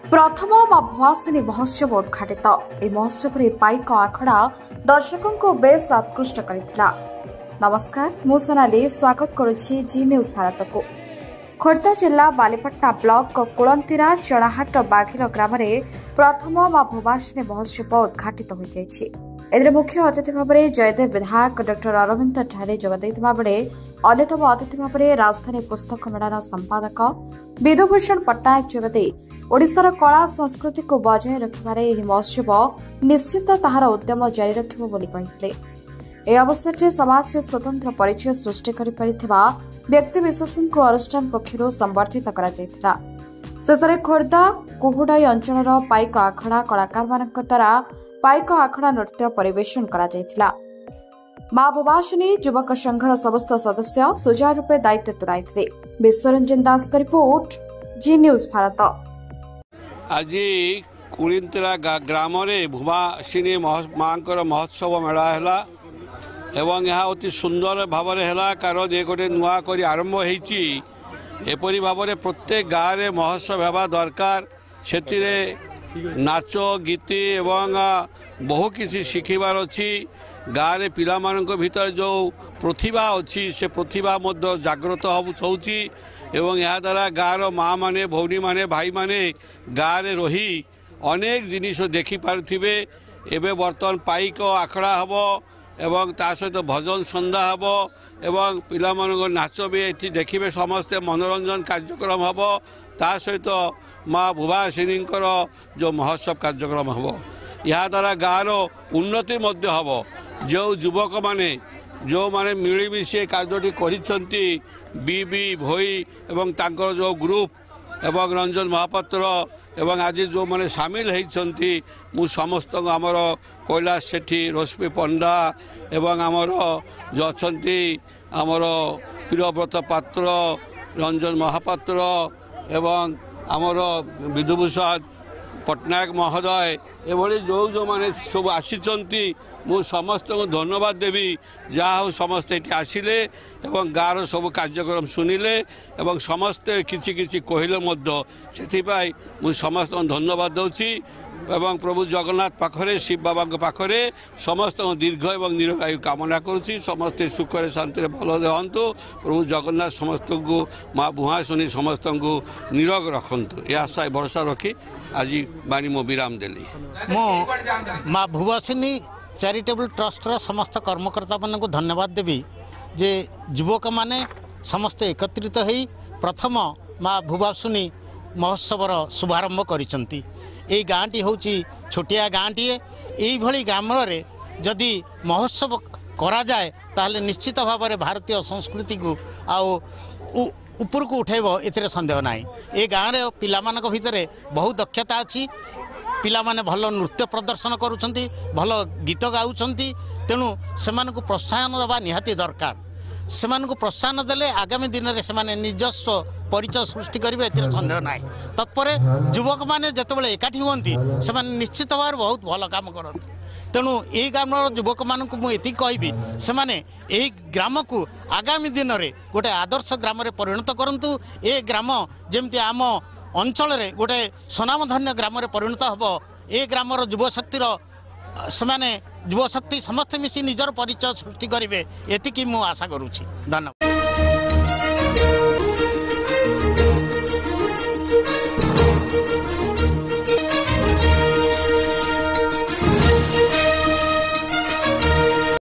प्रथम मां भुआसिनी महोत्सव उद्घाटित यह महोत्सव में पाइक आखड़ा दर्शकों को बेस आकृष्ट करथिला। नमस्कार, मु सोनाली स्वागत करुछि जी न्यूज भारत को। खोर्धा जिला बालीपट्टा ब्लॉक कुलंतीरा चढ़ाहाट बाघिर ग्राम प्रथम मां भुआसिनी महोत्सव उद्घाटित हो जाइछि। एथिरे मुख्य अतिथि भाव में जयदेव विधायक डॉक्टर अरविंद ठारे जोगदेइथिबा बेले अन्यतम अतिथि भाव में राजधानी पुस्तक मेलार संपादक विधुभूषण पट्टनायक जोगदे ओडिशार कला संस्कृति को बजाय रखिबारे एही महोत्सव निश्चित ताहार उद्यम जारी रखिबो बोली कहिथिले। ए अवसर में समाज में स्वतंत्र परिचय सृष्टि करिपारिथिबा व्यक्तिविशेषों को अनुष्ठान पक्षर संबर्धित करा जायथिला। शेषरे खोर्धा कुहुडाई अंचलर पाइक आखड़ा कलाकार मानक द्वारा पाइक आखड़ा नृत्य परिवेषण करा जायथिला। मां भुआसिनी युवक संघर समस्त सदस्य सुचारू रूपे दायित्व तुलाइथिले। विश्वरंजन दास का रिपोर्ट, जी न्यूज भारत। आज कुलिंतीरा ग्राम भुआसिनी मांकर महोत्सव मेला है एवं यह अति सुंदर भाव है कारण ये गोटे नुआ कर आरंभ होपरी भाव में प्रत्येक गाँव में महोत्सव होगा दरकार। से नाच गीति एवं बहु किसी शिखिबार अच्छी गाँव में पिला भीतर जो प्रतिभा अच्छी से प्रतिभा जागृत होची एवं यहाँ द्वारा गाँव माँ माने भौणी माने भाई माने गाँव में रही अनेक जिनिस देखी पारे। एवं बर्तमान पाइक आखड़ा हम एवं ता सहित भजन संध्या हम एवं पिला नाच भी ये देखिए समस्ते मनोरंजन कार्यक्रम हम ता सहित माँ भुआसिनी जो महोत्सव कार्यक्रम हम यहाँ द्वारा गाँव उन्नति हम जो युवक माने जो माने मिलमिशे कार्यटी करिसेंती बीबी भोई एवं तांकर जो ग्रुप एवं रंजन महापात्र एवं आज जो माने सामिल होती मु समस्त आमर कैलाश सेठी रश्मि पंडा एवं आमर जो अच्छी आमर प्रियव्रत पात्र रंजन महापात्र एवं आमर विधुभूषण पट्टनायक महोदय एभली जो जो माने सब आसी मु समस्त को धन्यवाद देवी जहाँ समस्ते ये आसिले एवं गाँव सब कार्यक्रम शुणिले एवं समस्ते किछि किछि कहले से मु समस्त को धन्यवाद दूची एवं प्रभु जगन्नाथ पाखरे शिव बाबा पाखरे समस्त दीर्घ एवं निरोगायु कामना करुच्ची। समस्ते सुखरे शांति भल रहतु। प्रभु जगन्नाथ समस्त को माँ भुआसिनी समस्त को निरोग रखतु यह आशा भरोसा रखी आज बाणी मो विराम देली। मो माँ भुआसिनी चैरिटेबल ट्रस्टर समस्त कर्मकर्ता मान को धन्यवाद देवी जे युवक माने समस्ते एकत्रित होई प्रथम माँ भुआसिनी महोत्सवर शुभारंभ करिसंती। ये गाँटी हूँ छोटिया गाँटीए यही ग्राम जदि महोत्सव करा जाए ताहले निश्चित भाव में भारतीय संस्कृति को आउ ऊपर को उठेब ए सन्देह ना। ये गाँव में पिला मानक भितर बहुत दक्षता अच्छी पिला माने भल नृत्य प्रदर्शन करुछंती भल गीत गाउछंती तेणु सेमान को प्रोत्साहन देवा निहाती दरकार। सेमान को प्रोत्साहन देले आगामी दिन में सेमाने निजस्व परिचय सृष्टि करेंगे ए सन्देह ना। तत्पर युवक मैंने जितेबाला एकाठी हुंती से निश्चित भाव में बहुत भल काम करते तेणु यही ग्राम युवक मान मुझे कहबी से यही ग्राम को आगामी दिन में गोटे आदर्श ग्राम परिणत करूँ। ए ग्राम जमती आम अंचल गोटे स्वनामधन्य ग्राम परिणत हम ए ग्रामर युवशक्तिर से युवशक्ति समस्ते मिसी निजर परिचय सृष्टि करेंगे एतिकी मु आशा करुछि। धन्यवाद।